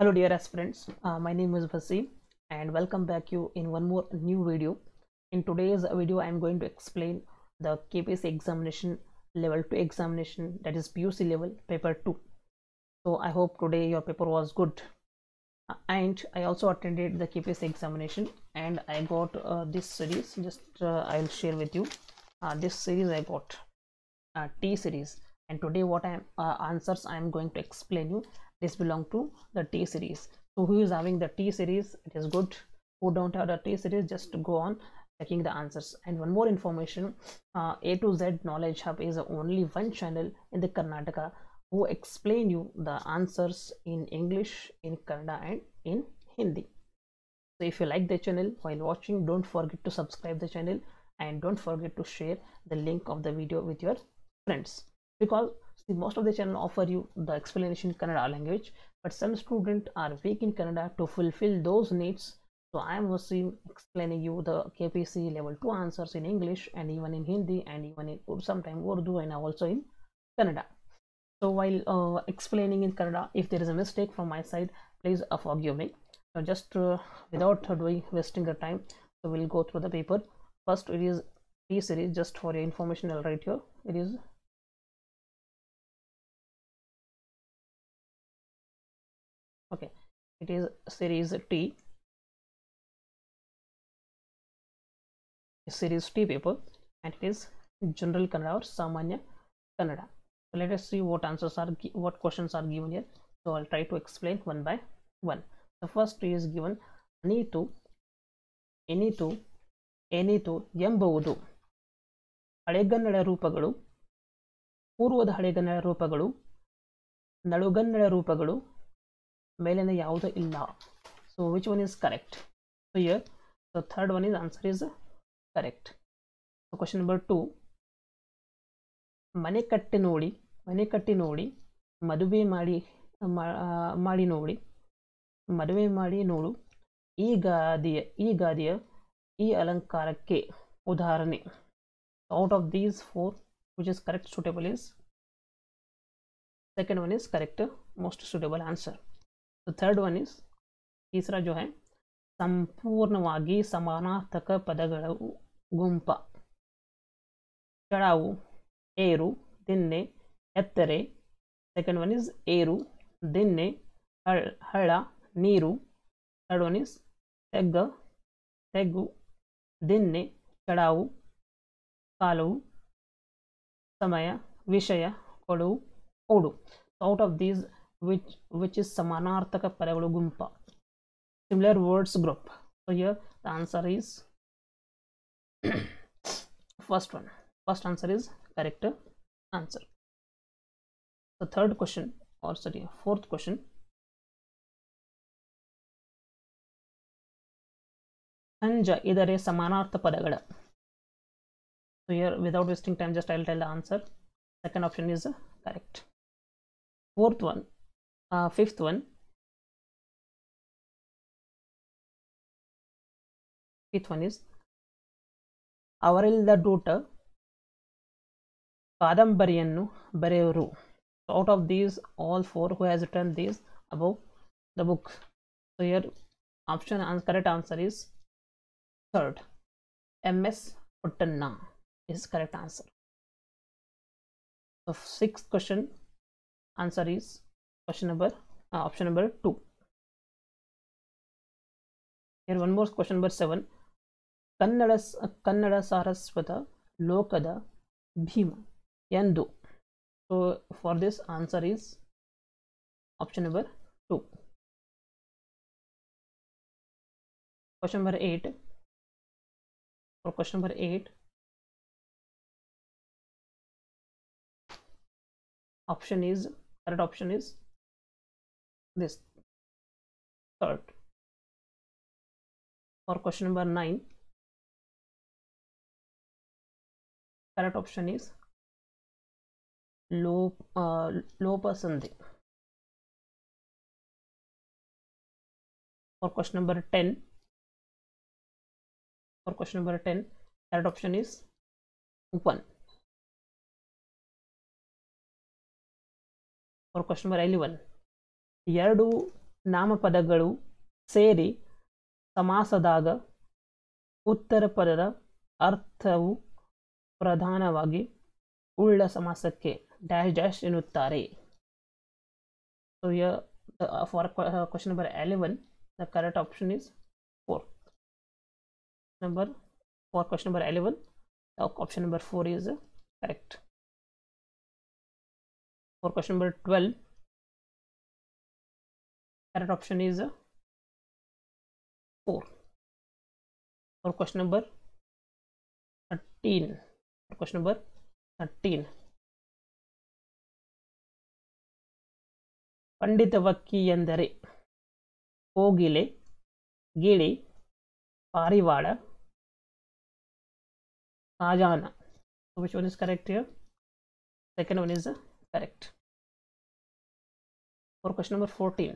Hello dear aspirants, my name is Vasim and welcome back you in one more new video. In today's video I am going to explain the KPSC examination level 2 examination, that is PUC level paper 2. So I hope today your paper was good. And I also attended the KPSC examination and I got this series. I'll share with you this series. I got T series, and today what I am answers I am going to explain you. This belong to the T series. So who is having the T series, it is good. Who don't have the T series, just go on checking the answers. And one more information, A to Z Knowledge Hub is only one channel in the Karnataka who explain you the answers in English, in Kannada and in Hindi. So if you like the channel while watching, don't forget to subscribe the channel and don't forget to share the link of the video with your friends, because see, most of the channel offer you the explanation in Kannada language, but some students are weak in Kannada. To fulfill those needs, so I am also explaining you the KPSC level 2 answers in English and even in Hindi and even in sometimes Urdu and also in Kannada. So while explaining in Kannada, if there is a mistake from my side, please forgive me. So just without wasting the time, so we'll go through the paper. First, it is T series. Just for your information, I'll write here. It is okay. It is series T. Series T paper, and it is General Kannada or Samanya Kannada. So let us see what questions are given here. So I'll try to explain one by one. The first is given Anitu, Enitu, Enitu ಎಂಬುವುದು ಹಳೆಗನ್ನಡ ರೂಪಗಳು, ಪೂರ್ವದ ಹಳೆಗನ್ನಡ ರೂಪಗಳು, ನಡುಗನ್ನಡ ರೂಪಗಳು, ಮೇಲಿನ ಯಾವುದೂ ಇಲ್ಲ. So which one is correct? So here the third one is answer is correct. So question number 2, ಮನೆ ಕಟ್ಟಿ ನೋಡಿ ಮದುವೆ ಮಾಡಿ ನೋಡಿ ಮದುವೆ ಮಾಡಿ ನೋಡು ಈ ಗಾದೆಯ ಈ ಅಲಂಕಾರಕ್ಕೆ ಉದಾಹರಣೆ. Out of these four, which is correct suitable is second one is correct, most suitable answer. The third one is तीसरा जो है ಸಂಪೂರ್ಣವಾಗಿ ಸಮಾನಾರ್ಥಕ ಪದಗಳ ಗುಂಪ. ಚಡಾವು, ಏರು, ದಿನ್ನೆ, ಎತ್ತರೆ. Second one is ಏರು, ದಿನ್ನೆ, ಹಳ್ಳ, ನೀರು. Third one is ತೆಗ್ಗು, ದಿನ್ನೆ, ಚಡಾವು, ಕಾಲವು, ಸಮಯ, ವಿಷಯ, ಕೊಡುವು, ಓಡು. Out of these, which is ಸಮಾನಾರ್ಥಕ ಪದಗಳು ಗುಂಪ, similar words group. So here the answer is first one. First answer is correct answer. The third question, or sorry, fourth question, ಅಂಜ ಇದರ ಸಮಾನಾರ್ಥ ಪದಗಳ. So here without wasting time, just I'll tell the answer. Second option is correct. Fourth one, fifth one, fifth one is ಅವರಿಲ್ಲದ ಡೂಟ ಕಾದಂಬರಿಯನ್ನು ಬರೆಯುವರು. So out of these all four, who has written these above the book? So here option and correct answer is third, M.S. Puttanna is correct answer. So sixth question answer is option number 2. Here one more question number 7, Kannada ಸಾರಸ್ವತ ಲೋಕದ ಭೀಮ ಎಂದು. So for this answer is option number 2. Question number 8. For question number 8, correct option is this, third. For question number 9, correct option is ಲೋಪಸಂಧಿ. For question number 10, correct option is 1. For question number 11, ಎರಡು ನಾಮಪದಗಳು ಸೇರಿ ಸಮಾಸದಾಗ ಉತ್ತರ ಪದದ ಅರ್ಥವು ಪ್ರಧಾನವಾಗಿ ಉಳ್ಳ ಸಮಾಸಕ್ಕೆ dash dash ಎನ್ನುತ್ತಾರೆ. So here for question number 11 the correct option is 4. For question number 11 option number 4 is correct. For question number 12 correct option is 4. For question number 13 ಪಂಡಿತವಕ್ಕಿ ಎಂದರೆ ಕೋಗಿಲೆ, ಗಿಳಿ, ಪಾರಿವಾಳ, ಖಾಜಾನ. So which one is correct here? Second one is correct. For question number 14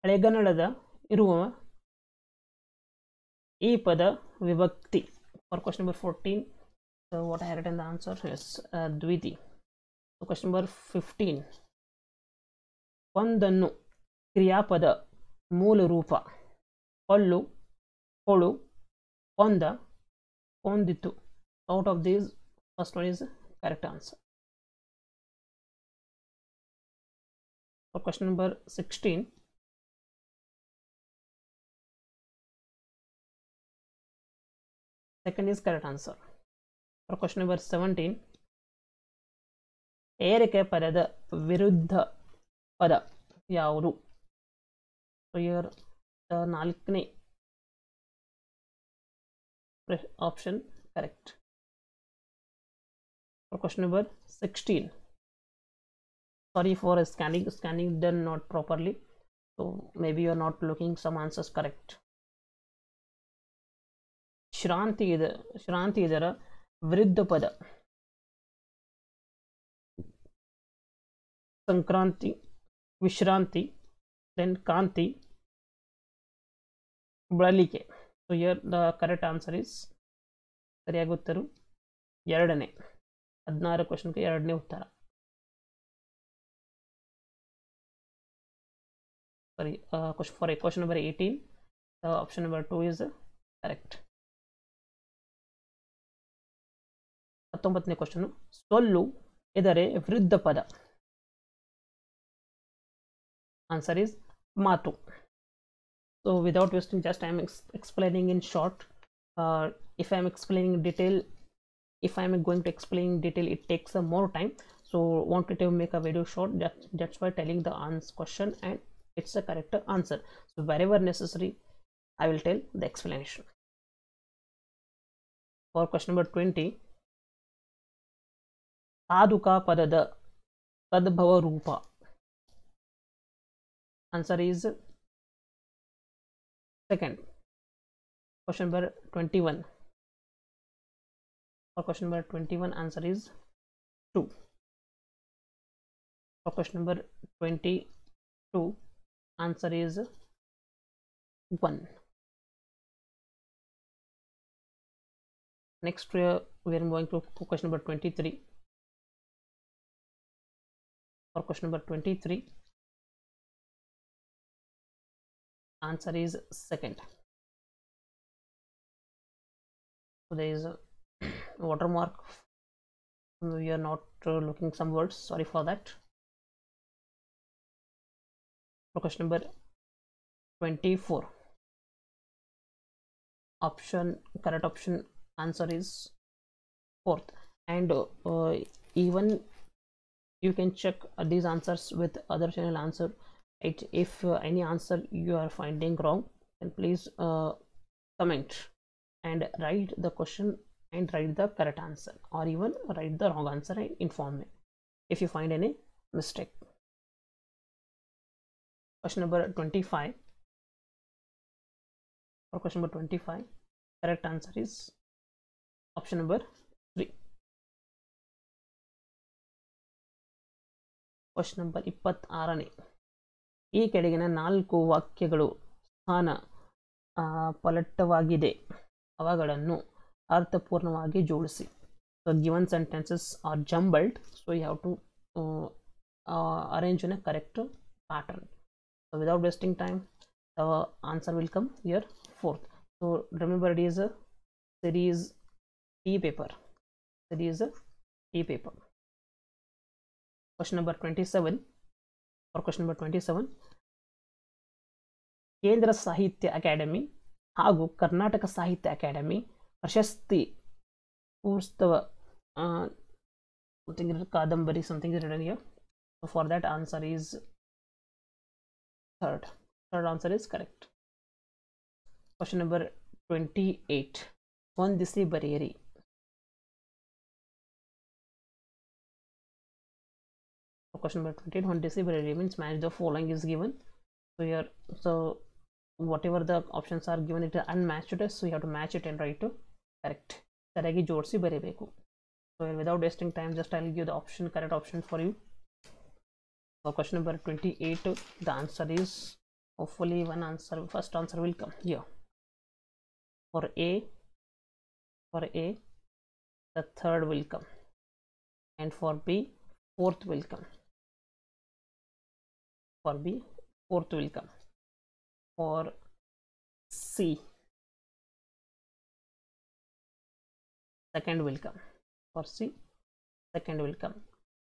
ಹಳೆಗನ್ನಡದ ಇರುವ ಈ ಪದ ವಿಭಕ್ತಿ. For question number 14 so what I had written the answer is ದ್ವಿತಿ. So question number 15 ಒಂದನ್ನು ಕ್ರಿಯಾಪದ ಮೂಲ ರೂಪ ಕೊಳ್ಳು, ಕೊಳು, ಕೊಂದ, ಕೊಂದಿತು. Out of these first one is correct answer. For question number 16 second is correct answer. For question number 17 ಏರಿಕೆ ಪದದ ವಿರುದ್ಧ ಪದ ಯಾವುದು? So here the ನಾಲ್ಕನೇ option correct. For question number 16 sorry for scanning done not properly, so maybe you are not looking some answers correct. ಶ್ರಾಂತಿ ಇದರ ವಿರುದ್ಧ ಪದ ಸಂಕ್ರಾಂತಿ, ವಿಶ್ರಾಂತಿ, then ಕಾಂತಿ, ಬಳಲಿಕೆ. So here the correct answer is ಸರಿಯಾಗಿ ಉತ್ತರ ಎರಡನೇ. 16 ಕ್ವಶನ್ಗೆ ಎರಡನೇ ಉತ್ತರ. Sorry for question number 18 option number 2 is correct. 19ನೇ question ಸೊಲ್ಲು ಇದರ ವಿರುದ್ಧ ಪದ. Answer is ಮಾತು. So without wasting just I am explaining in short. If I am explaining detail, if I am going to explain detail it takes more time, so wanted to make a video short, that's why telling the question and it's a correct answer. So wherever necessary I will tell the explanation. For question number 20 ಸಾಧುಕ ಪದದ ತದ್ಭವ ರೂಪ. Answer is second. Question number 21 for question number 21 answer is 2. For question number 22 answer is 1. Next we are going to question number 23. For question number 23 answer is second. So there is a watermark, we are not looking some words, sorry for that. For question number 24 correct option answer is 4th. And even you can check these answers with other channel answer. If any answer you are finding wrong then please comment and write the question and write the correct answer, or even write the wrong answer and inform me if you find any mistake. Question number 25. For question number 25 correct answer is option number 3. Question number 26. ಈ ಕೆಳಗಿನ 4 ವಾಕ್ಯಗಳು ಸ್ಥಾನ ಪಲ್ಲಟವಾಗಿದೆ. ಅವುಗಳನ್ನು ಅರ್ಥಪೂರ್ಣವಾಗಿ ಜೋಡಿಸಿ. So given sentences are jumbled, so you have to arrange in a correct pattern. So without wasting time, the answer will come here fourth. So remember, it is a series T paper. Series T paper. Question number 27. For question number 27, ಕೇಂದ್ರ ಸಾಹಿತ್ಯ academy ಹಾಗೂ ಕರ್ನಾಟಕ ಸಾಹಿತ್ಯ academy ಪ್ರಶಸ್ತಿ ಪುಸ್ತಕ something ಕಾದಂಬರಿ something is written here. So for that, answer is third answer is correct. Question number 28, ಹೊಂದಿಸಿ ಬರೆಯಿರಿ. Question number 28, ಹೊಂದಿಸಿ ಬರೆಯಿರಿ means match the following is given. So here, so whatever the options are given, it is unmatched, so you have to match it and write to correct. ಸರಿಯಾಗಿ ಜೋಡಿಸಿ ಬರೆಯಬೇಕು. So without wasting time, just I'll give the option, correct option for you. For question number 28, the answer is, hopefully one answer, first answer will come here. For A, the third will come, and for B, fourth will come. For B, fourth will come. For C, second will come. For C, second will come,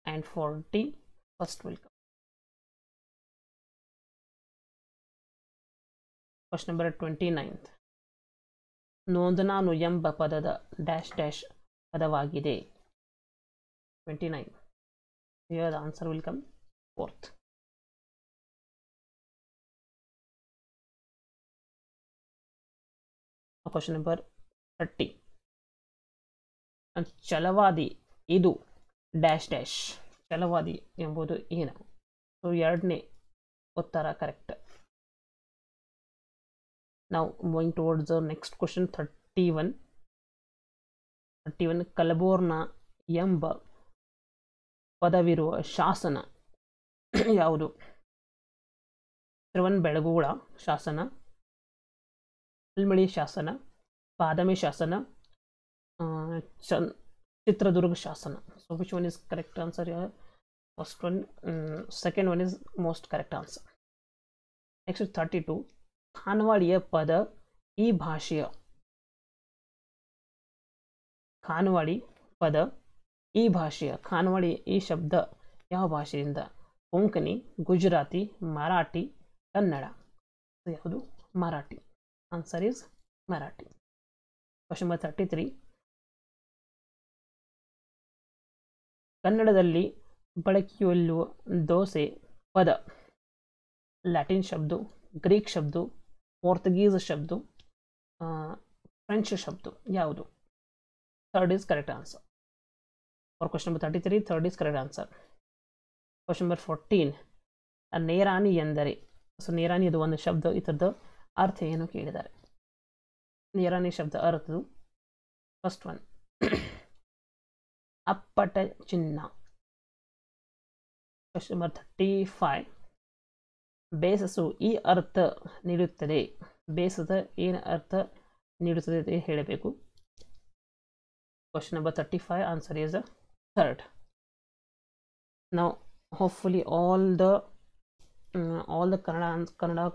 and for D, first will come. Question number 29, ನೋಂದನಾನು ಎಂಬ ಪದದ dash dash ಪದವಾಗಿದೆ. 29. Here the answer will come fourth. Question number 30, ಛಲವಾದಿ ಇದು dash dash. ಛಲವಾದಿ ಎಂಬುದು ಏನು? So ಎರಡನೇ ಉತ್ತರ correct. Now moving towards the next question, 31. ಕಲಬೋರ್ನ ಎಂಬ ಪದವಿರುವ ಶಾಸನ ಯಾವುದು? ಶ್ರವಣಬೆಳಗೊಳ ಶಾಸನ, ಅಲ್ಮಳಿ ಶಾಸನ, ಬಾದಾಮಿ ಶಾಸನ, ಚಿತ್ರದುರ್ಗ ಶಾಸನ. So which one is correct answer here? First one, second one is most correct answer. Next is 32. ಖಾನವಾಡಿಯ ಪದ ಈ ಭಾಷೆಯ. ಖಾನವಾಡಿ ಪದ ಈ ಭಾಷೆಯ. ಖಾನವಾಡಿ ಈ ಶಬ್ದ ಯಾವ ಭಾಷೆಯಿಂದ? ಕೊಂಕಣಿ, ಗುಜರಾತಿ, ಮರಾಠಿ, ಕನ್ನಡ. ಯಾವುದು? Marathi. Answer is Marathi. Question number 33. ಕನ್ನಡದಲ್ಲಿ ಬಳಕೆಯಲ್ಲಿರುವ ದೋಸೆ ಪದ ಲ್ಯಾಟಿನ್ ಶಬ್ದ, ಗ್ರೀಕ್ ಶಬ್ದ, ಪೋರ್ಚುಗೀಸ್ ಶಬ್ದ, ಫ್ರೆಂಚ್ ಶಬ್ದ ಯಾವುದು? Third is correct answer. For question number 33, third is correct answer. Question number 14. ನೇರಾಣಿ ಎಂದರೆ. ಸೊ ನೇರಾಣಿ ಇದು ಒಂದು ಶಬ್ದ, ಇದರದ್ದು ಅರ್ಥ ಏನು ಕೇಳಿದ್ದಾರೆ. ನೇರಾಣಿ ಶಬ್ದ ಅರ್ಥದು ಫಸ್ಟ್ ಒನ್ ಅಪ್ಪಟ ಚಿನ್ನ. Question number 35. ಬೇಸಸು ಈ ಅರ್ಥ ನೀಡುತ್ತದೆ. ಬೇಸದ ಏನು ಅರ್ಥ ನೀಡುತ್ತದೆ ಅಂತ ಹೇಳಬೇಕು. Question number 35, answer is third. ನಾವು hopefully all the Kannada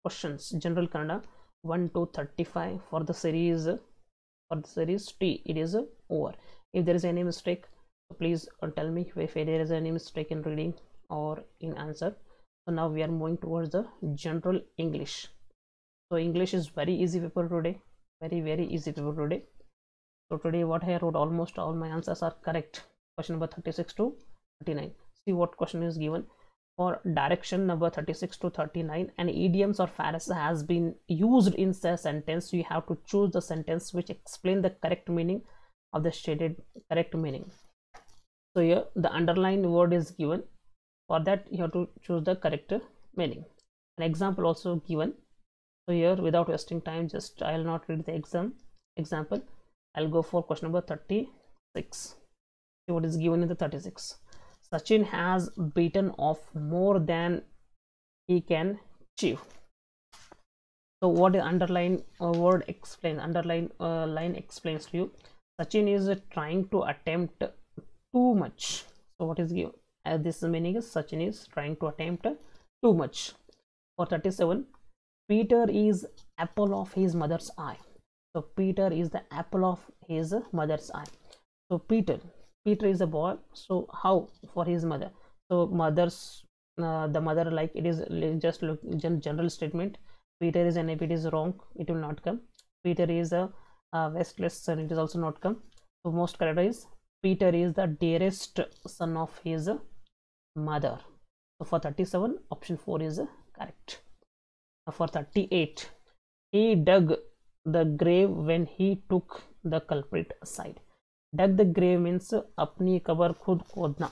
questions, general Kannada 1 to 35 for the series T, it is over. If there is any mistake, please tell me if there is any mistake in reading or in answer. So now we are moving towards the general English. So English is very easy paper today, very easy paper today. So today what I wrote, almost all my answers are correct. Question number 36 to 39. See what question is given. For direction number 36 to 39, an idioms or phrase has been used in the sentence. You have to choose the sentence which explain the correct meaning of the stated correct meaning. So here the underlined word is given. For that you have to choose the correct meaning. An example also given. So here, without wasting time, just I will not read the example. I'll go for question number 36. See what is given in the 36. Sachin has beaten off more than he can chew. So what the underline word explains, underline line explains to you. Sachin is trying to attempt too much. So what is given? This meaning is Sachin is trying to attempt too much. For 37, Peter is apple of his mother's eye. So Peter is the apple of his mother's eye. So Peter is a boy. So how for his mother? So mother's the mother, like it is just general statement. Peter is, and if it is wrong, it will not come. Peter is a restless son, it is also not come. So most correct is Peter is the dearest son of his mother. So for 37, option 4 is correct. For 38, he dug the grave when he took the culprit aside. Dug the grave means अपनी cover खुद खोदना.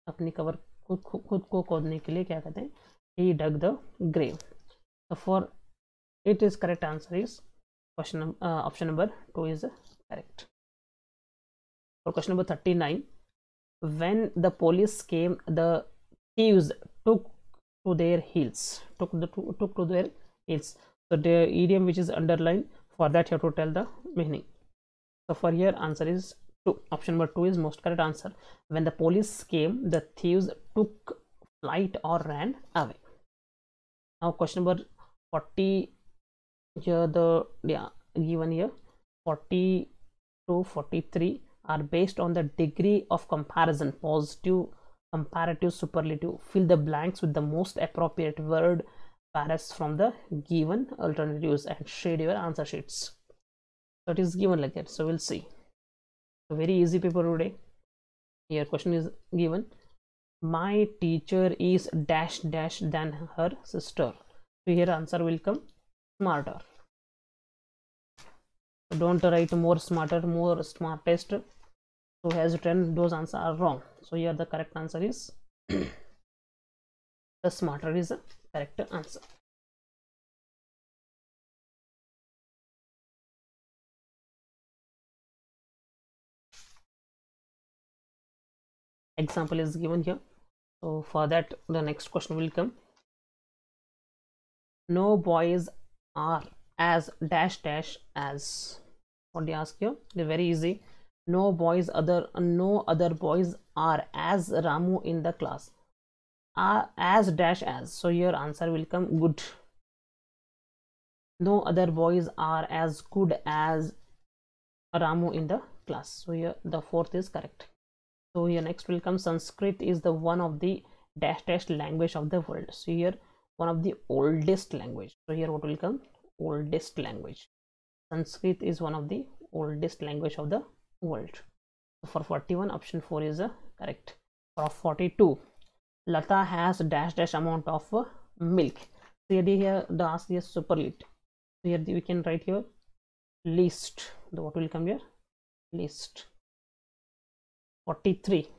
अपनी cover खुद को खोदने के लिए क्या कहते हैं? He dug the grave. So for it is correct answer is question option number 2 is correct. For question number 39, when the police came, the thieves took to their heels. Took to their heels. So the idiom which is underlined, for that you have to tell the meaning. So for here answer is 2. Option number 2 is most correct answer. When the police came, the thieves took flight or ran away. Now question number 40, here the given here 40 to 43 are based on the degree of comparison, positive, comparative, superlative. Fill the blanks with the most appropriate word pairs from the given alternatives and shade your answer sheets. So it is given like that. So we'll see. So very easy paper today. Here question is given. My teacher is dash dash than her sister. So here answer will come smarter. So don't write more smarter, more smartest. So has written those answers are wrong. So here the correct answer is the smarter is the correct answer. Example is given here. So for that the next question will come. No boys are as dash dash as. What do you ask here? They're very easy. No other boys are as Ramu in the class. Are as dash as. So your answer will come good. No other boys are as good as Ramu in the class. So here the fourth is correct. So here next will come Sanskrit is the one of the dash dash language of the world. So here one of the oldest language. So here what will come? Oldest language. Sanskrit is one of the oldest language of the world. So for 41, option 4 is correct. For 42, Lata has dash dash amount of milk. So here the ask is superlative. So here we can write here least. The what will come here? Least. 43,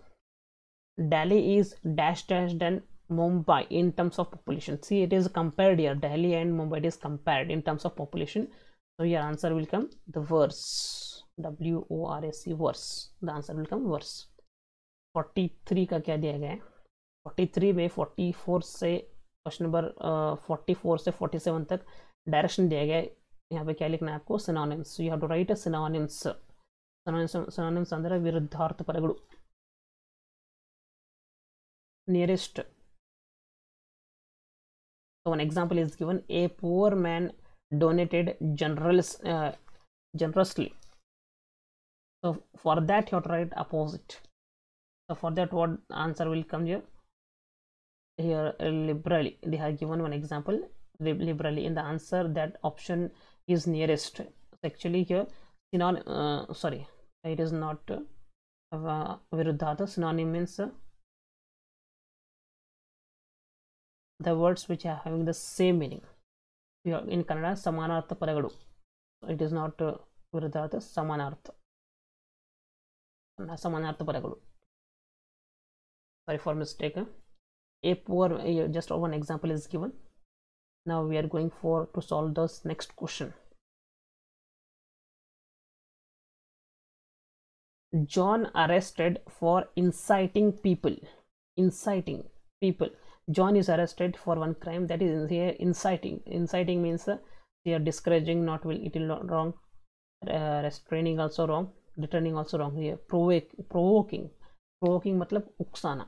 Delhi is dash dash than Mumbai in terms of population. See, it is compared here. Delhi and Mumbai is compared in terms of population. So your answer will come the worse. WORSE, worse. The answer will come worse. 43 का क्या दिया गया है? 43 में 44 से question number 44 से 47 तक direction दिया गया है. यहाँ पे क्या लिखना है आपको? Synonyms. You have to write synonyms. Synonyms अंदर विरुद्धार्थ पदಗಳು. Nearest. So one example is given. A poor man donated generously. So for that you have to write opposite. So for that what answer will come here? Here liberally. They have given one example. Liberally. In the answer that option is nearest. Actually here sorry, it is not viruddhata. Synonym means the words which are having the same meaning. In Kannada samanartha padagalu. It is not viruddhata. Samanartha padagalu. Sorry for mistake. A poor, just one example is given. Now we are going to solve this next question. John arrested for inciting people John is arrested for one crime, that is here inciting. Inciting means here discouraging, not will, it will not wrong. Restraining also wrong, returning also wrong. Here provoking matlab uksana,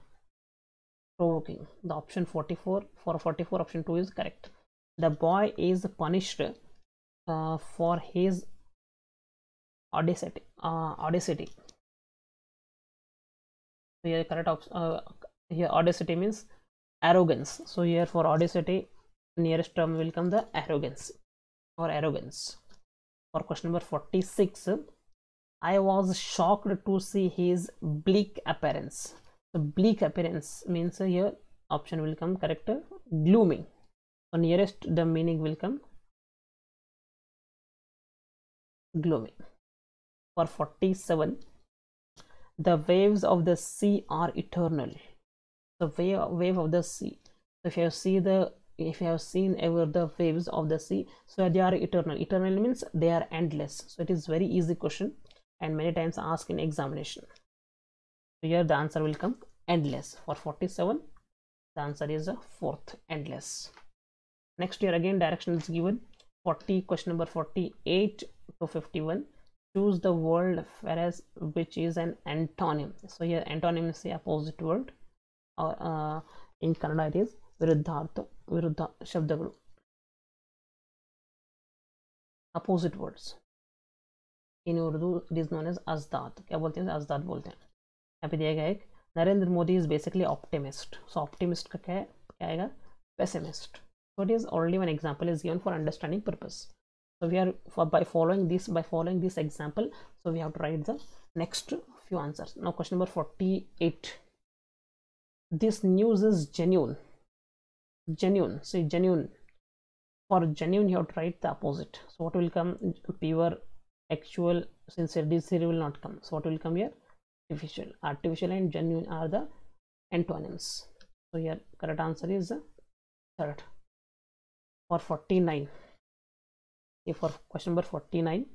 provoking. The option 44 for 44 option 2 is correct. The boy is punished for his audacity. So here correct here audacity means arrogance. So here for audacity, nearest term will come the arrogance or arrogance. For question number 46, I was shocked to see his bleak appearance. So bleak appearance means here option will come correct, gloomy. So nearest the meaning will come gloomy. For 47, the waves of the sea are eternal. The wave of the sea. So if you have seen ever the waves of the sea, so they are eternal. Eternal means they are endless. So it is very easy question and many times asked in examination. So here the answer will come endless. For 47, the answer is fourth, endless. Next here again direction is given. Question number 48 to 51. Choose the word whereas which is an antonym. So here antonym is the opposite word, or in Kannada it is viruddhartha, viruddha shabdagalu, opposite words. In Urdu it is known as azdat. क्या बोलते हैं? azdat बोलते हैं. यहाँ पे दिया गया एक Narendra Modi is basically optimist. So optimist का क्या आएगा? Pessimist. So it is already one example is given for understanding purpose. So we are by following this example, so we have to write the next few answers. Now question number 48. This news is genuine. Genuine. See genuine. For genuine you have to write the opposite. So what will come? Pure, actual, sincere. This here will not come. So what will come here? Artificial. Artificial and genuine are the antonyms. So here correct answer is third. For 49. For question number 49,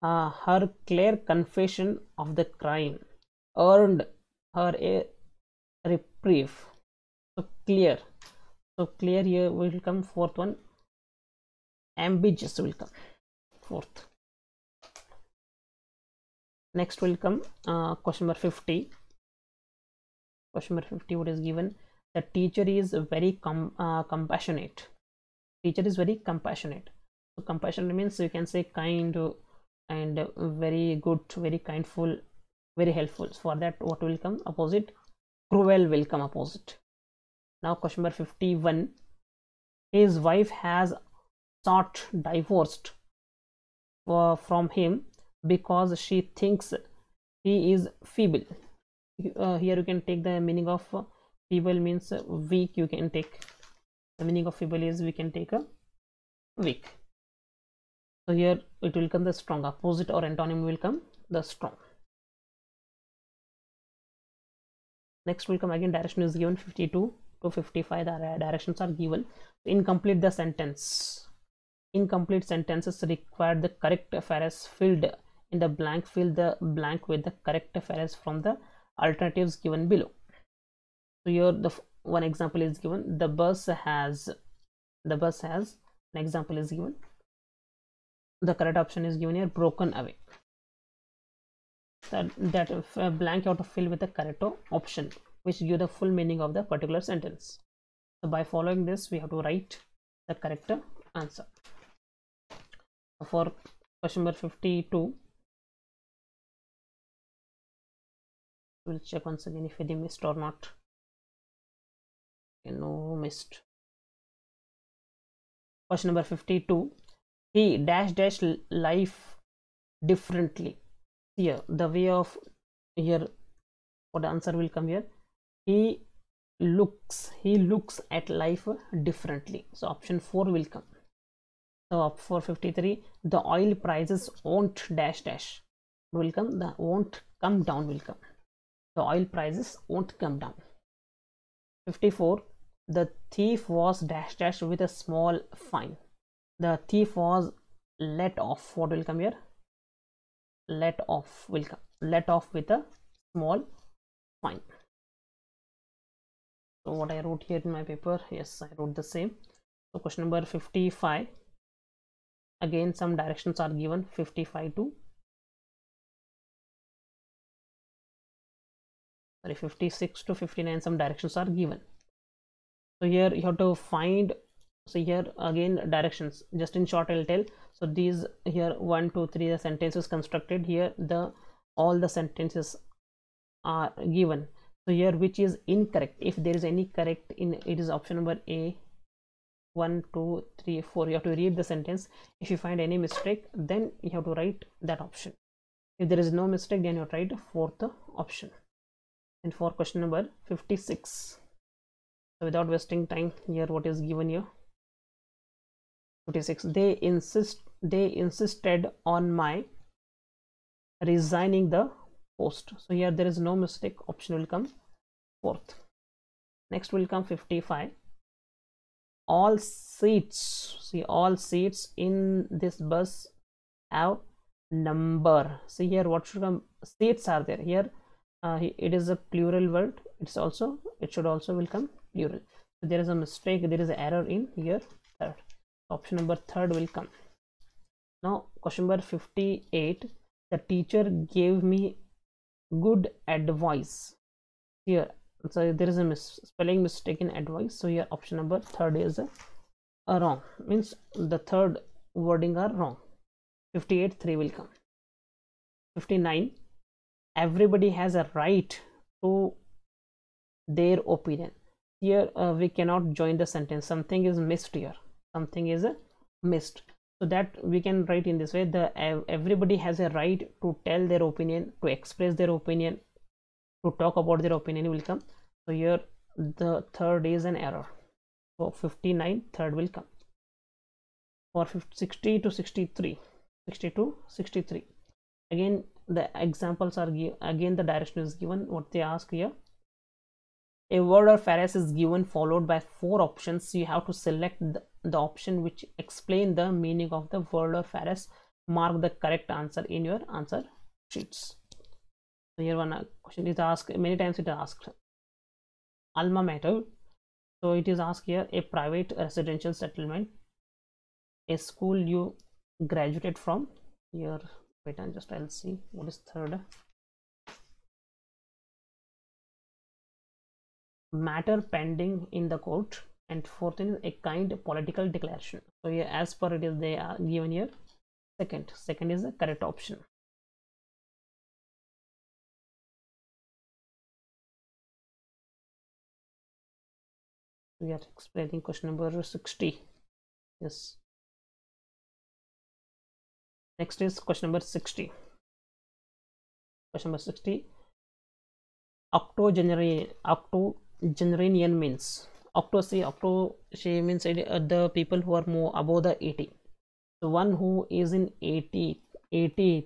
her clear confession of the crime earned her a reprieve. So clear here will come fourth one. Ambiguous will come fourth. Next will come question number 50. Question number 50, what is given? The teacher is very compassionate. Teacher is very compassionate. So compassionate means you can say kind and very good, very kindful, very helpful. So for that what will come? Opposite. Cruel will come opposite. Now question number 51. His wife has sought divorced from him because she thinks he is feeble. Here you can take the meaning of feeble means weak. You can take the meaning of feeble is we can take a weak. So here it will come the strong. Opposite or antonym will come the strong. Next will come again direction is given 52 to 55. The directions are given. Incomplete the sentence. Incomplete sentences require the correct phrase filled in the blank. Fill the blank with the correct phrase from the alternatives given below. So here the one example is given. The bus has. An example is given. The correct option is given here, broken away. That blank you have to fill with the correct option which give the full meaning of the particular sentence. So by following this we have to write the correct answer. For question number 52, we'll check once again if they missed or not. Okay, no missed. Question number 52. He dash life differently. Here the way of here what the answer will come here. He looks at life differently. So option 4 will come. So for 53, the oil prices won't dash will come. The won't come down will come. The oil prices won't come down. 54, the thief was dash with a small fine. The thief was let off. What will come here? Let off will come. Let off with a small fine. So what I wrote here in my paper, yes, I wrote the same. So question number 55, again some directions are given. 55 to 56 to 59, some directions are given. So here you have to find, so here again directions, just in short I'll tell. So these here 1 2 3 the sentences constructed here, the all the sentences are given. So here which is incorrect, if there is any correct in it, is option number A. 1 2 3 4, you have to read the sentence. If you find any mistake, then you have to write that option. If there is no mistake, then you have to write fourth option. And for question number 56, so without wasting time, here what is given here, 56, they insisted on my resigning the post. So here there is no mistake, option will come fourth. Next will come 55, all seats, see, all seats in this bus have number. See here what should come, seats are there here. It is a plural word, it should also will come plural. So there is a mistake, there is an error in here, third. Option number third will come. Now question number 58, the teacher gave me good advice. Here, so there is a spelling mistake in advice. So here option number third is wrong, means the third wording are wrong. 58, 3 will come. 59, everybody has a right to their opinion. Here we cannot join the sentence, something is missed here, something is missed. So that we can write in this way, the everybody has a right to tell their opinion, to express their opinion, to talk about their opinion will come. So here the third is an error. For 59, third will come. For 60 to 63, 60 to 63, again the examples are given, again the direction is given. What they ask here, a word or phrase is given followed by 4 options. You have to select the option which explain the meaning of the word or phrase. Mark the correct answer in your answer sheets. So here one question is asked, many times it is asked, alma mater. So it is asked here, a private residential settlement, a school you graduated from. Here wait, and just I'll see what is third. Matter pending in the court, and fourth is a kind of political declaration. So here as per it is, they are given here second is the correct option. We are explaining question number 60. Yes, next is question number 60. Question number 60, octogenarian means, octogenarian means the people who are more above the 80. So one who is in 80th,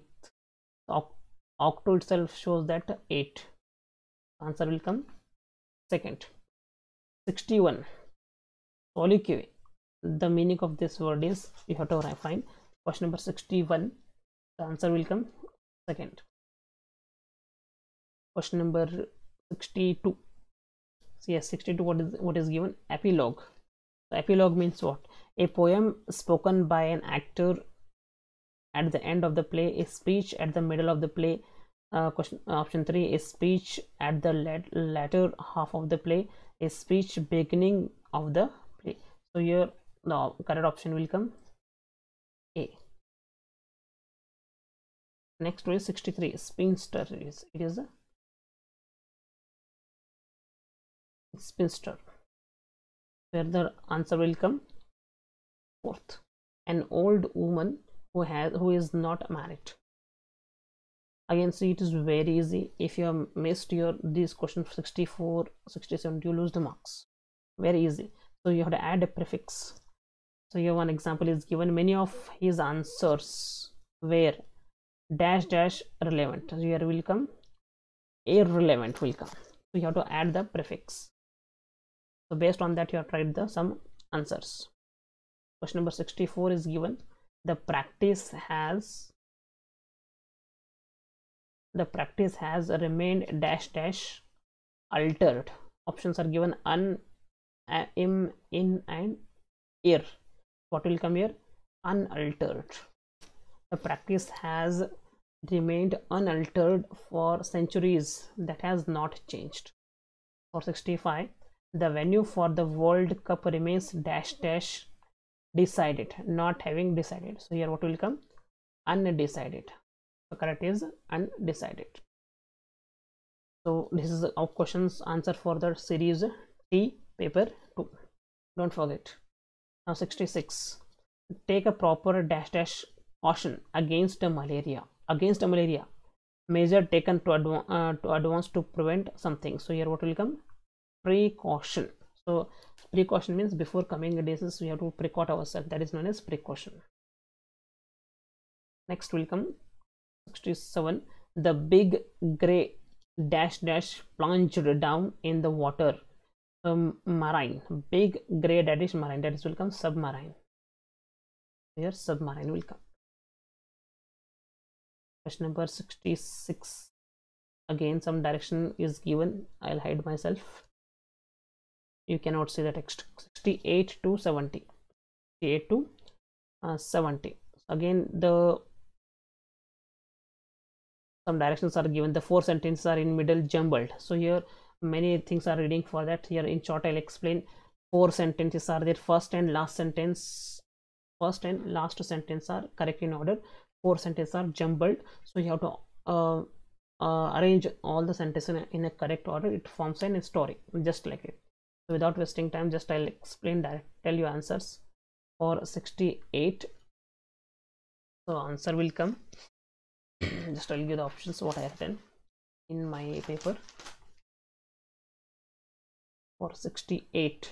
octo itself shows that 8, answer will come second. 61, soliloquy, the meaning of this word is, you have to find. Question number 61, the answer will come second. Question number 62, so yes, 62, what is given, epilogue. So epilogue means what, a poem spoken by an actor at the end of the play, a speech at the middle of the play. Option 3, a speech at the latter half of the play, a speech beginning of the play. So here the correct option will come A. Next is 63, spinster. It is a spinster, where the answer will come fourth. An old woman who is not married. Again, see, it is very easy. If you have missed your these questions 64, 67, you lose the marks. Very easy. So you have to add a prefix. So here one example is given, many of his answers were dash dash relevant. So here will come irrelevant will come. So you have to add the prefix. So based on that you have tried the some answers. Question number 64 is given, the practice has remained dash dash altered. options are given un, im, in and ir. What will come here? Unaltered. The practice has remained unaltered for centuries. That has not changed. For 65, the venue for the World Cup remains dash dash decided, not having decided. So here what will come? Undecided. The correct is undecided. So this is our questions answer for the series T paper 2. Don't forget. Now 66. Take a proper dash dash caution against the malaria. Against the malaria. Measure taken to advance to prevent something. So here what will come? Precaution. So precaution means before coming disease we have to precaution ourselves. That is known as precaution. Next will come 67. The big grey dash dash plunged down in the water. Marine. Big grey dash marine. That is will come submarine. Here submarine will come. Question number 66. Again some direction is given. I'll hide myself. You cannot see the text. 68 to 70. 68 to 70. Again the some directions are given. The 4 sentences are in middle jumbled. So here many things are reading for that. Here in short I'll explain. 4 sentences are there. First and last sentence are correct in order. 4 sentences are jumbled. So you have to arrange all the sentences in a correct order. It forms a story just like it. So without wasting time, just I'll explain that. Tell you answers for 68. So answer will come. Just I'll give the options what I have done in my paper. For 68,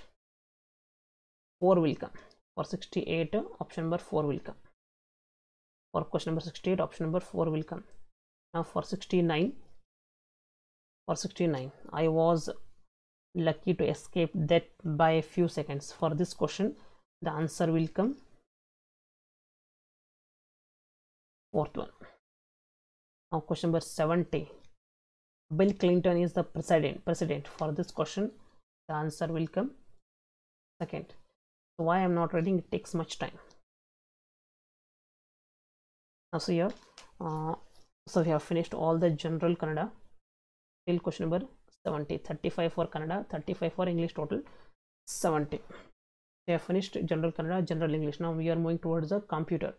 4 will come. For 68, option number 4 will come. For question number 68, option number 4 will come. Now for 69, I was lucky to escape death by a few seconds. For this question, the answer will come 4th one. Now question number 70. Bill Clinton is the president. For this question, the answer will come 2nd. So why I'm not reading? It takes much time. Now see here. So we have finished all the general Kannada till question number 70. 35 for Kannada, 35 for English, total 70. We have finished general Kannada, general English. Now we are moving towards the computer.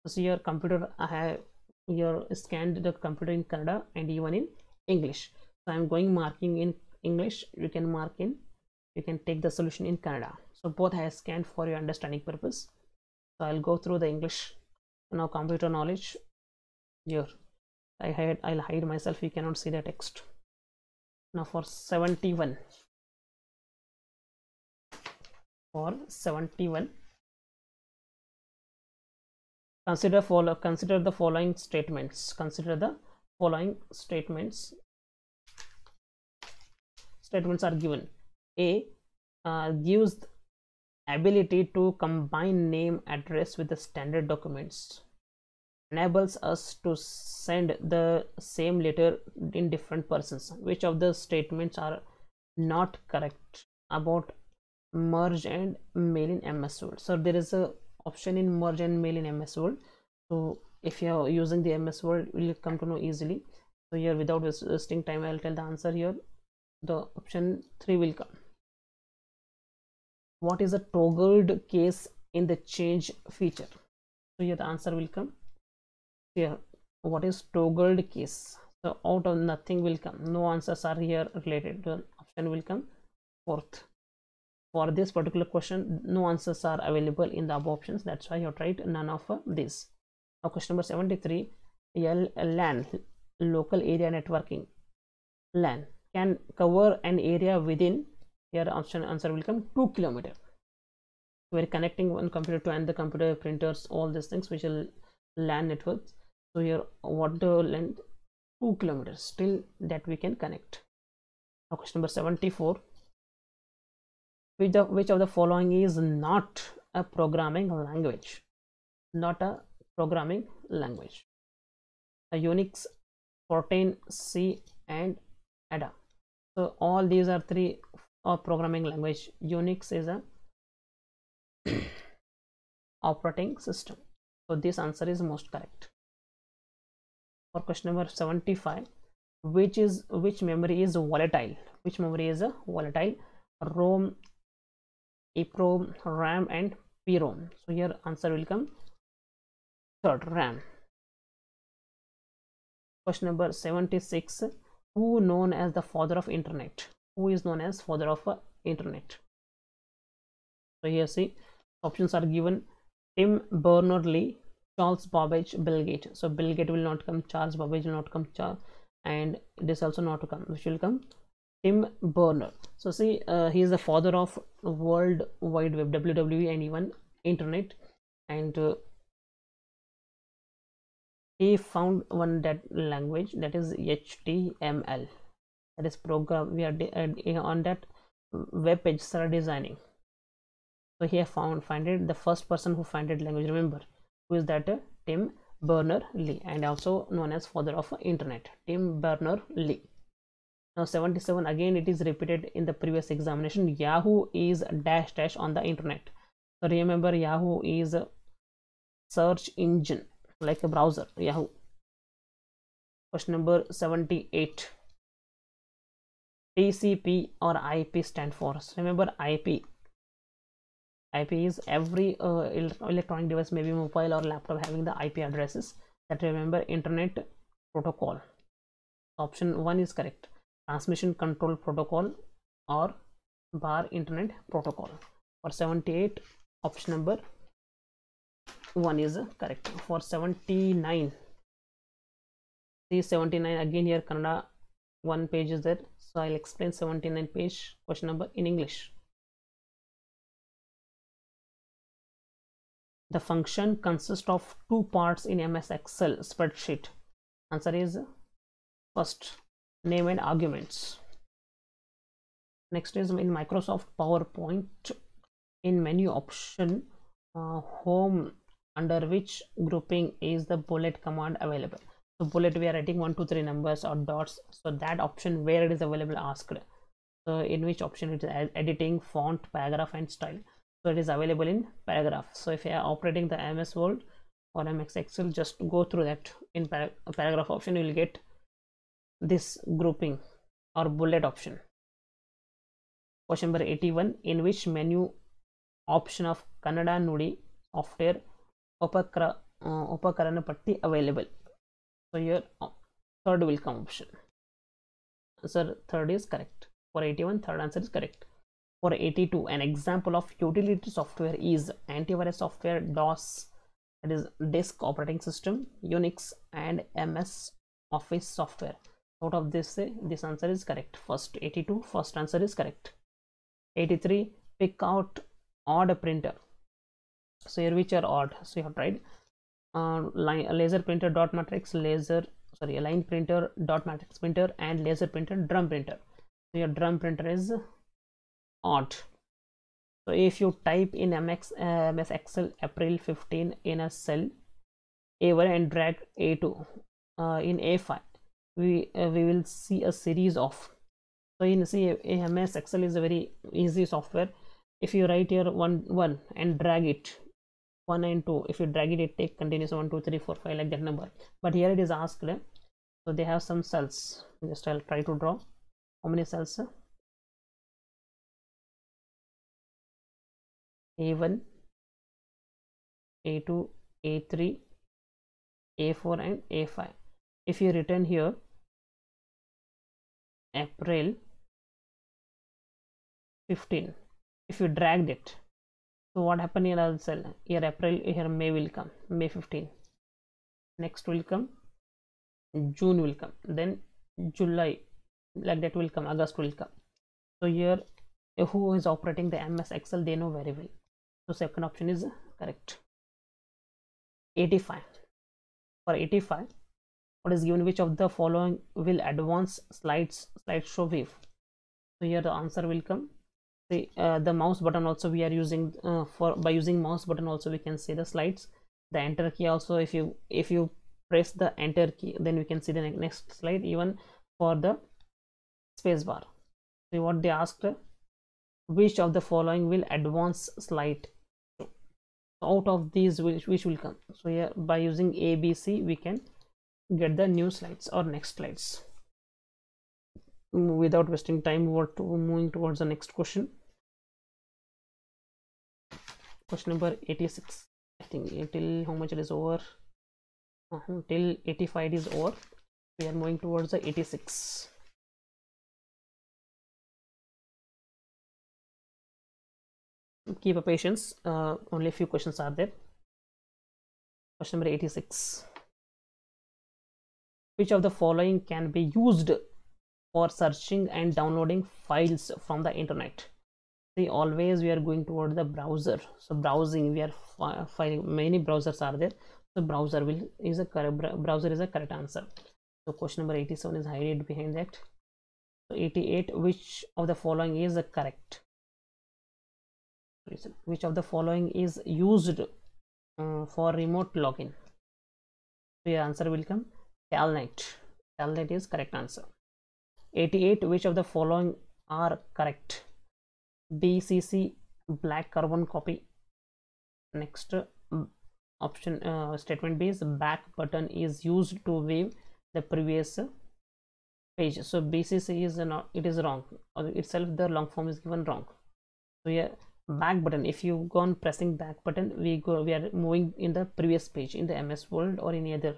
So see here, computer, I have here scanned the computer in Kannada and even in English. So I'm going marking in English. You can mark in, you can take the solution in Kannada. So both I have scanned for your understanding purpose. So I'll go through the English. Now computer knowledge. Here I'll hide myself. You cannot see the text. Now for 71. For 71. Consider the following statements. Consider the following statements. Statements are given. A gives ability to combine name address with the standard documents. Enables us to send the same letter in different persons. Which of the statements are not correct about merge and mail in MS Word? So there is a option in merge and mail in MS Word. So if you are using the MS Word, you will come to know easily. So here without wasting time, I'll tell the answer here. The option 3 will come. What is a toggled case in the change feature? So here the answer will come. Here what is toggled case? So out of nothing will come. No answers are here related. The option will come 4th. For this particular question, no answers are available in the above options. That's why you have tried none of these. Now question number 73. LAN, local area networking. LAN can cover an area within, here option answer will come 2 kilometers. We're connecting one computer to another computer, printers, all these things which are LAN networks. So here what the length? 2 kilometers. Still that we can connect. Now question number 74. Which of the following is not a programming language? Not a programming language. A Unix, Fortran, C and Ada. So all these are three programming language. Unix is a operating system. So this answer is most correct. For question number 75, which memory is volatile? Which memory is a volatile? ROM, EEPROM, RAM and PROM. So here answer will come third, RAM. Question number 76, who known as the father of internet? Who is known as father of internet? So here see options are given: Tim Berners-Lee, Charles Babbage, Bill Gates. So Bill Gates will not come, Charles Babbage will not come, and this also not to come, which will come Tim Berners. So see, he is the father of World Wide Web, WWW, and even internet, and he found one that language, that is HTML, that is program. We are on that web page start designing. So he find it, the first person who found that language. Remember, who is that? Tim Berners-Lee, and also known as father of internet, Tim Berners-Lee. Now 77, again it is repeated in the previous examination. Yahoo is dash dash on the internet. So remember, Yahoo is a search engine, like a browser, Yahoo. Question number 78, TCP or IP stand for? So remember, IP is every electronic device, maybe mobile or laptop, having the IP addresses. That remember, internet protocol. Option 1 is correct, transmission control protocol or bar internet protocol. For 78, option number 1 is correct. For 79, see 79, again here Kannada one page is there, so I'll explain 79 page question number in English. The function consists of two parts in MS Excel spreadsheet. Answer is first, name and arguments. Next is in Microsoft PowerPoint, in menu option home, under which grouping is the bullet command available? So bullet, we are writing 1 2 3 numbers or dots, so that option where it is available asked. So in which option it is? Editing, font, paragraph and style. So it is available in paragraph. So if you are operating the MS Word or MS Excel, just go through that. In paragraph option, you will get this grouping or bullet option. Question number 81, in which menu option of Kannada Nudi software Upakarana Patti available? So here third will come option. Answer third is correct. For 81, third answer is correct. For 82, an example of utility software is antivirus software, DOS, that is disk operating system, Unix, and MS Office software. Out of this, this answer is correct. First 82, first answer is correct. 83, pick out odd printer. So here which are odd? So you have tried laser printer, dot matrix, line printer, dot matrix printer, and laser printer, drum printer. So your drum printer is odd. So if you type in MS Excel April 15 in a cell A1 and drag A2 in A5, we will see a series of. So in MS Excel is a very easy software. If you write here 1 and drag it 1 and 2, if you drag it, it take continuous 1 2 3 4 5 like that number. But here it is asked, so they have some cells. Just I'll try to draw how many cells. A1, A2, A3, A4 and A5. If you return here April 15, if you dragged it, so what happened here? I'll cell here April, here May will come, May 15, next will come June will come, then July, like that will come, August will come. So here who is operating the MS Excel, they know very well. So second option is correct. 85, for 85, what is given? Which of the following will advance slideshow view? So here the answer will come. See, the mouse button also we are using by using mouse button also we can see the slides. The enter key also, if you press the enter key, then we can see the next slide. Even for the space bar, See what they asked, which of the following will advance slide? Out of these which will come. So here by using ABC we can get the new slides or next slides. Without wasting time, moving towards the next question. Question number 86. I think till how much it is over, till 85 is over. We are moving towards the 86. Keep a patience, only a few questions are there. Question number 86. Which of the following can be used for searching and downloading files from the internet? See, always we are going toward the browser. So browsing, we are many browsers are there. So browser is a correct answer. So question number 87 is hidden behind that. So 88, which of the following is correct? Which of the following is used for remote login? So your answer will come Telnet. Telnet is correct answer. 88, which of the following are correct? BCC, black carbon copy. Next option, statement B is back button is used to view the previous page. So BCC is not, it is wrong, or itself the long form is given wrong. So here back button, if you go on pressing back button, we are moving in the previous page in the MS Word or any other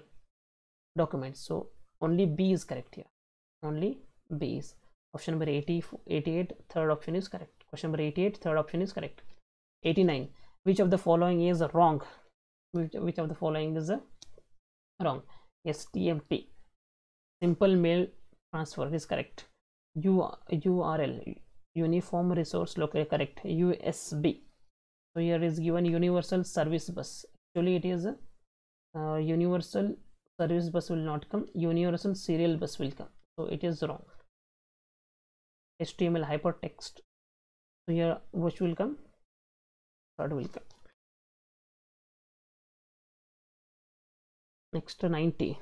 document. So only B is correct here. Only B is option number 88, third option is correct. Question number 88, third option is correct. 89, which of the following is wrong? Which of the following is wrong? STMT, simple mail transfer, is correct. URL, uniform resource locator, correct. USB, so here is given universal service bus. Actually it is universal service bus will not come, universal serial bus will come, so it is wrong. HTML hypertext, so here which will come? Third will come. Next 90.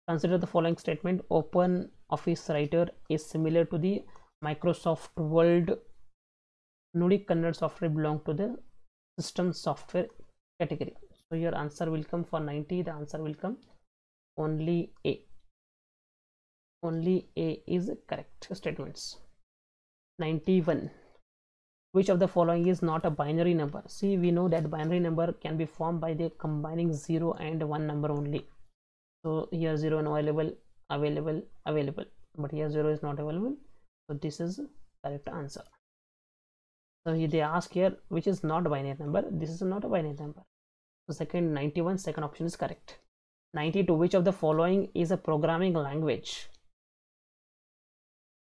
Consider the following statement. Open Office Writer is similar to the Microsoft Word. Nudic Kannada software belong to the system software category. So your answer will come for 90. The answer will come only A. Only A is correct statements. 91. Which of the following is not a binary number? See, we know that binary number can be formed by the combining 0 and 1 number only. So here 0 and available, but here 0 is not available. So this is correct answer. So here they ask here which is not a binary number. This is not a binary number. So second 91, second option is correct. 92, which of the following is a programming language?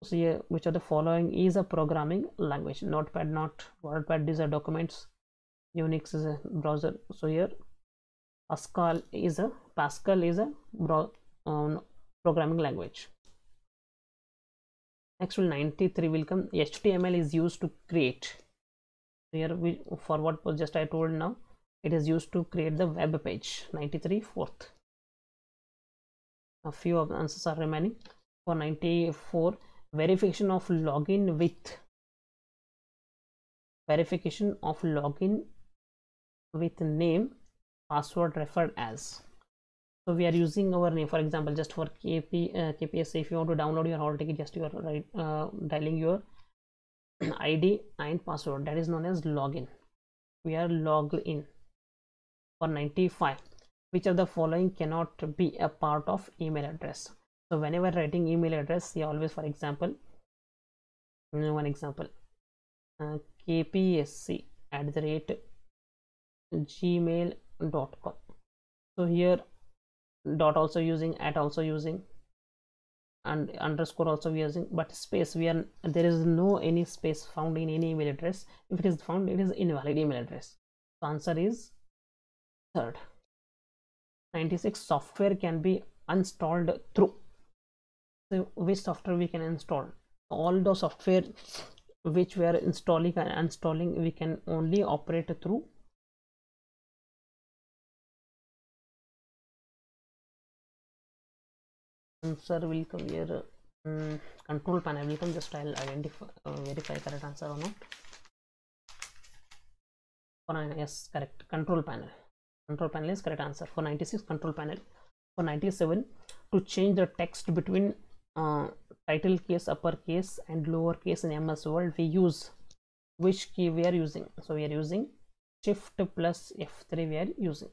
So here, which of the following is a programming language? Notepad, not WordPad. These are documents. Unix is a browser. So here Pascal is a programming language. Next will 93 will come. HTML is used to create. So here for what was just I told now, it is used to create the web page. 93, fourth. A few of the answers are remaining. For 94, verification of login with name, password referred as. So we are using our name, for example, just for KPS. If you want to download your hall ticket, just you are dialing your ID and password, that is known as login. We are logged in. For 95, which of the following cannot be a part of email address? So whenever writing email address, you always, for example, one example, kpsc@gmail.com. so here dot also using, at also using, and underscore also using, but space there is no any space found in any email address. If it is found, it is invalid email address. So answer is third. 96, software can be installed through. So which software we can install? All the software which we are installing and uninstalling, we can only operate through answer will come here Control panel will come. Just I'll identify verify correct answer or not. Yes, correct. Control panel is correct answer. For 96, control panel. For 97, to change the text between title case, uppercase and lowercase in MS Word, we use which key we are using. So we are using shift plus F3 we are using.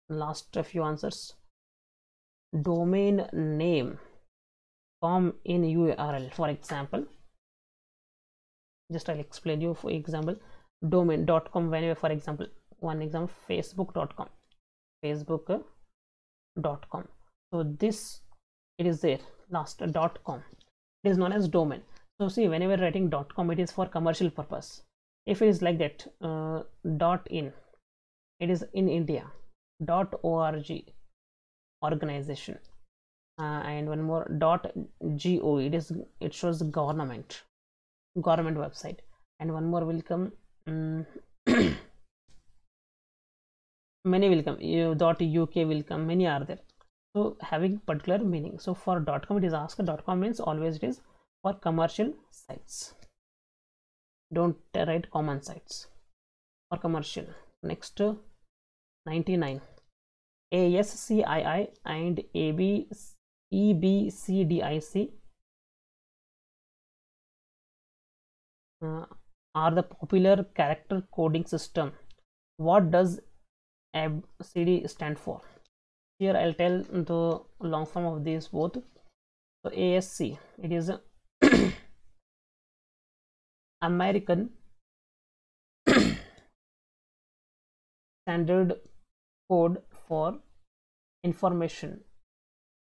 Last few answers. Domain name com in URL. For example, just I'll explain you. For example, domain.com, whenever, for example, one example, facebook.com, facebook.com. So this, it is there, last .com, it is known as domain. So see, whenever writing .com, it is for commercial purpose. If it is like that, .in, it is in India. .org, organization, and one more .go, it shows government website, and one more will come. Many will come. .uk will come. Many are there. So having particular meaning. So for .com, it is asked. .com means always it is for commercial sites. Don't write common sites. For commercial. Next, 99. ASCII and EBCDIC are the popular character coding system. What does ABCD stand for? Here I'll tell the long form of these both. So ASC, it is American Standard Code for Information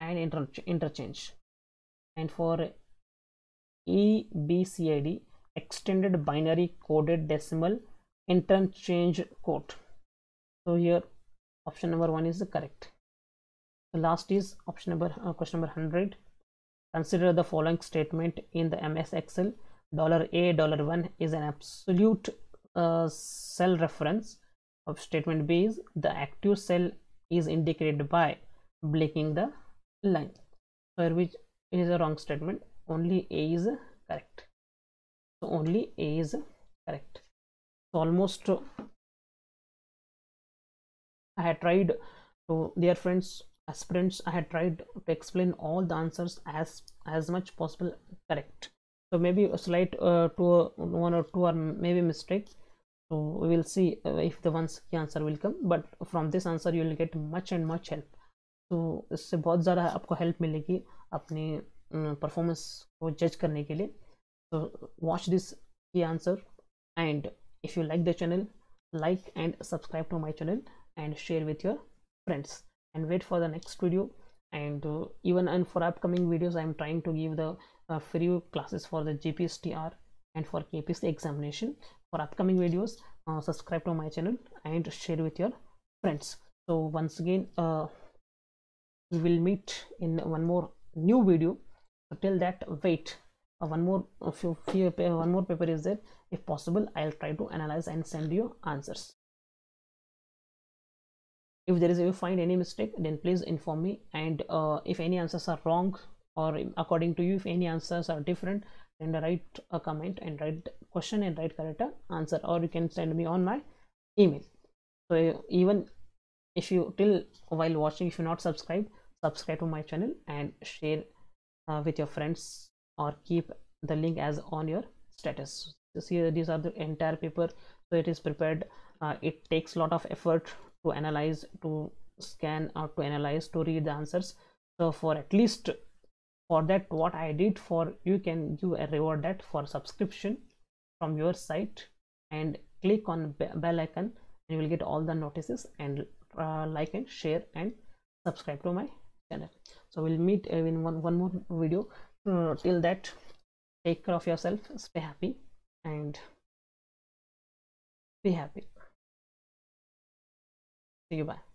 and Interchange, and for EBCID, Extended Binary Coded Decimal Interchange Code. So here option number 1 is the correct. The last is option number question number 100. Consider the following statement in the MS Excel. $A, $1 is an absolute cell reference. Of statement B is the active cell is indicated by blinking the line. So which it is a wrong statement. Only A is correct. So only A is correct. So almost I had tried to, dear friends, aspirants, I had tried to explain all the answers as much possible correct. So maybe a slight one or two or maybe mistake. So we will see if the one's key answer will come, but from this answer you will get much and much help. तो इससे बहुत ज़्यादा आपको help मिलेगी अपनी performance को जज करने के लिए. So watch this key answer, and if you like the channel, like and subscribe to my channel and share with your friends, and wait for the next video. And even and for upcoming videos I am trying to give the free classes for the GPSTR and for KPSC examination. For upcoming videos, subscribe to my channel and share with your friends. So once again, we will meet in one more new video. So till that, wait, one more paper is there. If possible, I'll try to analyze and send you answers. If you find any mistake, then please inform me, and if any answers are wrong, or according to you if any answers are different, then write a comment and write question and write correct answer, or you can send me on my email. So even if you till while watching, if you not subscribe to my channel and share with your friends, or keep the link as on your status. So see, these are the entire paper, so it is prepared. It takes a lot of effort to analyze, to scan, or to analyze, to read the answers. So for at least for that, what I did for you, can give a reward that for subscription from your site, and click on bell icon, and you will get all the notices, and like and share and subscribe to my channel. So we'll meet in one more video. Till that, take care of yourself, stay happy, and be happy. See you, bye.